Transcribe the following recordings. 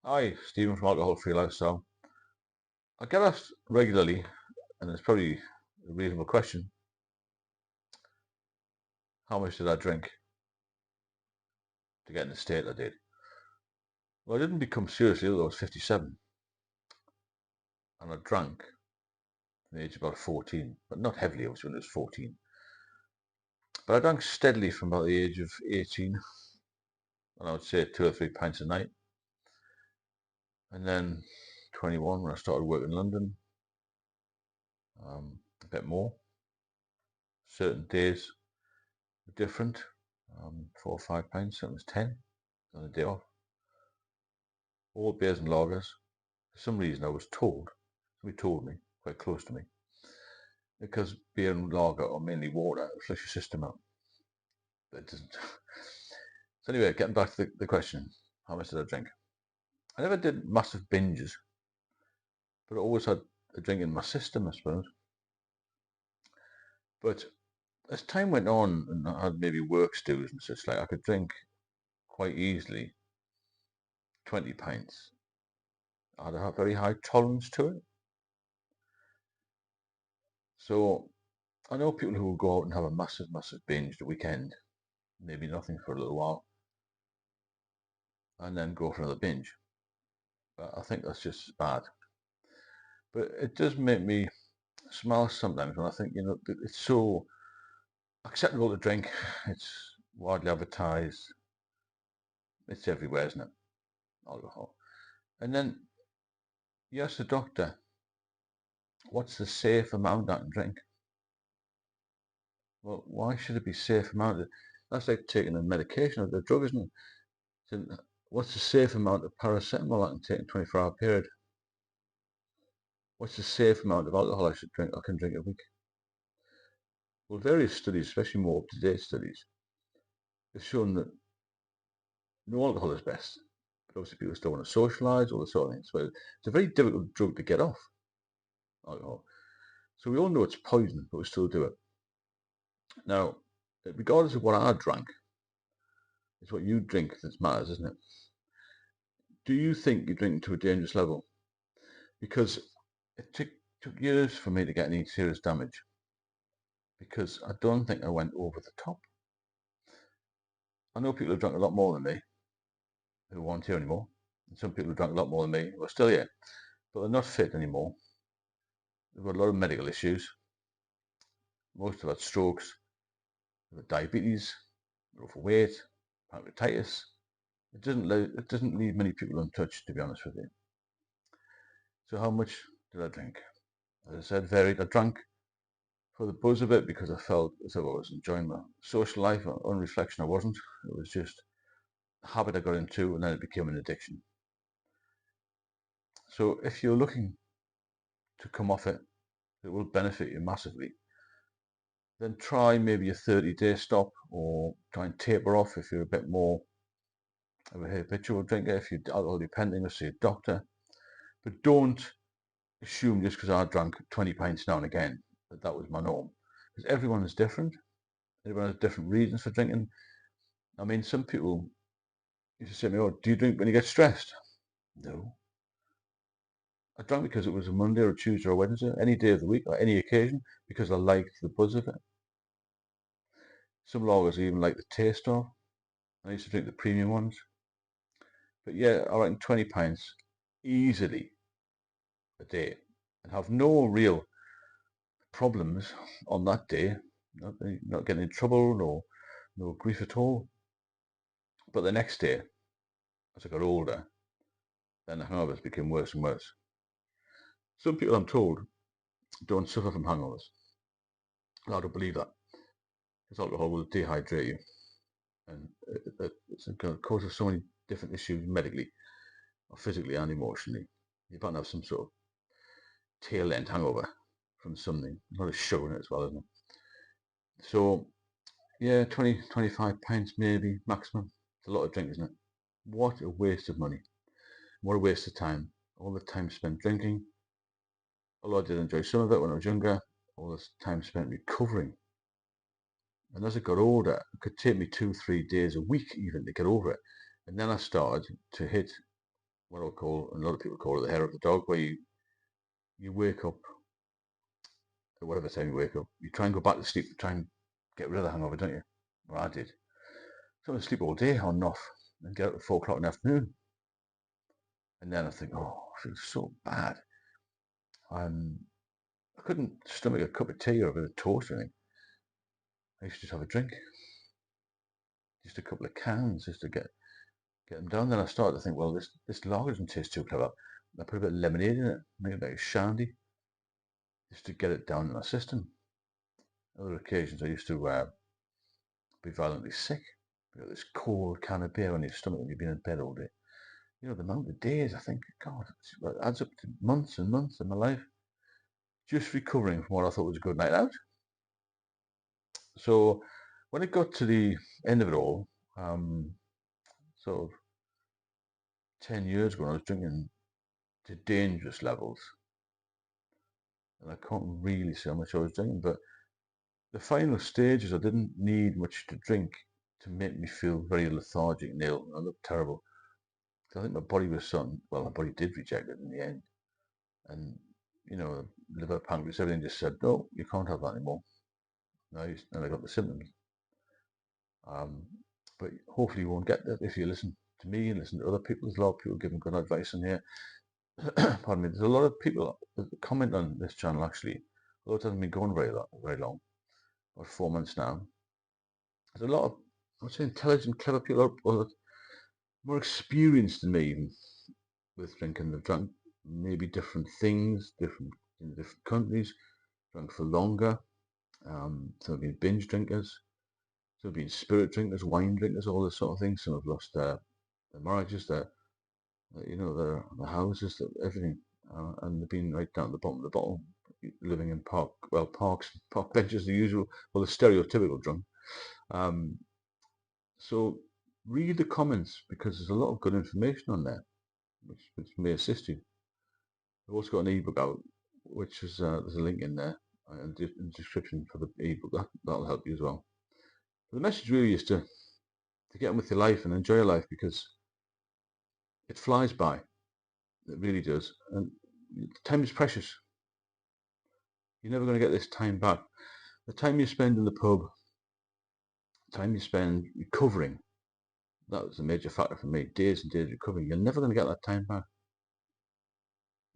Hi, Stephen from Alcohol Free Lifestyle. I get asked regularly, and it's probably a reasonable question, how much did I drink to get in the state I did? Well, I didn't become seriously ill till I was 57, and I drank from the age of about 14, but not heavily, obviously, when I was 14. But I drank steadily from about the age of 18, and I would say 2 or 3 pints a night. And then 21, when I started working in London, a bit more. Certain days were different, 4 or 5 pints, sometimes 10 on a day off. All beers and lagers. For some reason, I was told, somebody told me, quite close to me, because beer and lager are mainly water, it flush your system out. But it doesn't. So anyway, getting back to the question, how much did I drink? I never did massive binges, but I always had a drink in my system, I suppose. But as time went on, and I had maybe work stews and such like, I could drink quite easily 20 pints. I had a very high tolerance to it. So I know people who will go out and have a massive binge the weekend, maybe nothing for a little while, and then go for another binge. But I think that's just bad. But it does make me smile sometimes when I think, it's so acceptable to drink. It's widely advertised. It's everywhere, isn't it? Alcohol. And then you ask the doctor, what's the safe amount I can drink? Well, why should it be safe amount? That's like taking a medication or a drug, isn't it? So what's the safe amount of paracetamol I can take in a 24-hour period? What's the safe amount of alcohol I can drink a week? Well, various studies, especially more up-to-date studies, have shown that no alcohol is best. But obviously people still want to socialise, all this sort of things. But it's a very difficult drug to get off, alcohol. So we all know it's poison, but we still do it. Now, regardless of what I drank, it's what you drink that matters, isn't it? Do you think you're drinking to a dangerous level? Because it took years for me to get any serious damage. Because I don't think I went over the top. I know people who drank a lot more than me, who aren't here anymore. And some people who drank a lot more than me who are still here, but they're not fit anymore. They've got a lot of medical issues. Most have had strokes, they've had diabetes, they're overweight, pancreatitis. It doesn't leave many people untouched, to be honest with you. So how much did I drink? As I said, varied. I drank for the buzz of it because I felt as if I was enjoying my social life. On reflection, I wasn't. It was just a habit I got into, and then it became an addiction. So if you're looking to come off it, it will benefit you massively. Then try maybe a 30-day stop, or try and taper off if you're a bit more of a habitual drinker, if you're alcohol dependent, or see a doctor. But don't assume just because I drank 20 pints now and again that that was my norm. Because everyone is different. Everyone has different reasons for drinking. I mean, some people used to say to me, oh, do you drink when you get stressed? No. I drank because it was a Monday or a Tuesday or a Wednesday, any day of the week or any occasion, because I liked the buzz of it. Some lagers I even like the taste of. I used to drink the premium ones. But yeah, I reckon 20 pints easily a day and have no real problems on that day. Not getting in trouble, no grief at all. But the next day, as I got older, then the hangovers became worse and worse. Some people, I'm told, don't suffer from hangovers. I don't believe that, because alcohol will dehydrate you, and it's going to cause so many different issues medically, or physically and emotionally. You might have some sort of tail end hangover from something. Not a sugar in it as well, isn't it? So yeah, 20, 25 pints maybe maximum. It's a lot of drink, isn't it? What a waste of money. What a waste of time. All the time spent drinking. Although I did enjoy some of it when I was younger, all this time spent recovering. And as I got older, it could take me 2, 3 days a week even to get over it. And then I started to hit what I would call, and a lot of people call it the hair of the dog, where you wake up at whatever time you wake up, you try and go back to sleep to try and get rid of the hangover, don't you? Well, I did. So I would sleep all day on and off and get up at 4 o'clock in the afternoon. And then I think, oh, I feel so bad. I couldn't stomach a cup of tea or a bit of toast or anything. I used to just have a drink, just a couple of cans, just to get them down. Then I started to think, well, this lager doesn't taste too clever. I put a bit of lemonade in it, make it a bit of shandy, just to get it down in my system. Other occasions I used to be violently sick. You got this cold can of beer on your stomach when you've been in bed all day. You know, the amount of days, I think, God, it adds up to months and months of my life just recovering from what I thought was a good night out. So when it got to the end of it all, sort of 10 years ago, when I was drinking to dangerous levels, and I can't really say how much I was drinking, but the final stages, I didn't need much to drink to make me feel very lethargic and ill. I looked terrible. I think my body was something, well, my body did reject it in the end. And, you know, liver, pancreas, everything just said, no, you can't have that anymore. And I got the symptoms. But hopefully you won't get that if you listen to me and listen to other people. There's a lot of people giving good advice in here. Pardon me. There's a lot of people that comment on this channel actually, although it hasn't been going very long, about 4 months now. There's a lot of, I would say, intelligent, clever people, or more experienced than me even with drinking. They've drunk maybe different things, in different countries, drunk for longer. Some have been binge drinkers, some have been spirit drinkers, wine drinkers, all this sort of thing. Some have lost their marriages, their houses, everything, and they've been right down at the bottom of the bottle, living in park benches, the usual, well, the stereotypical drunk. So read the comments because there's a lot of good information on there, which may assist you. I've also got an ebook out, which is there's a link in there in the description for the ebook. That'll help you as well. But the message really is to get on with your life and enjoy your life, because it flies by. It really does, and time is precious. You're never going to get this time back. The time you spend in the pub, the time you spend recovering, that was a major factor for me. Days and days recovering. You're never going to get that time back.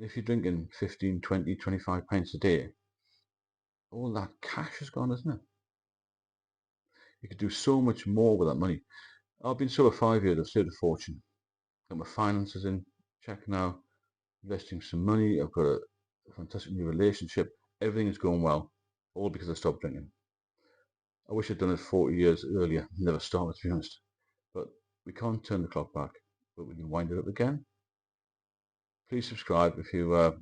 If you're drinking 15, 20, 25 pints a day, all that cash is gone, isn't it? You could do so much more with that money. I've been sober 5 years. I've saved a fortune. Got my finances in check now. Investing some money. I've got a fantastic new relationship. Everything is going well. All because I stopped drinking. I wish I'd done it 40 years earlier. Never started, to be honest. But we can't turn the clock back. But we can wind it up again. Please subscribe if you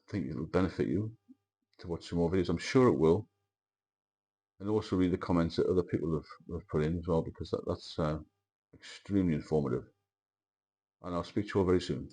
think it will benefit you to watch some more videos. I'm sure it will. And also read the comments that other people have put in as well, because that's extremely informative. And I'll speak to you all very soon.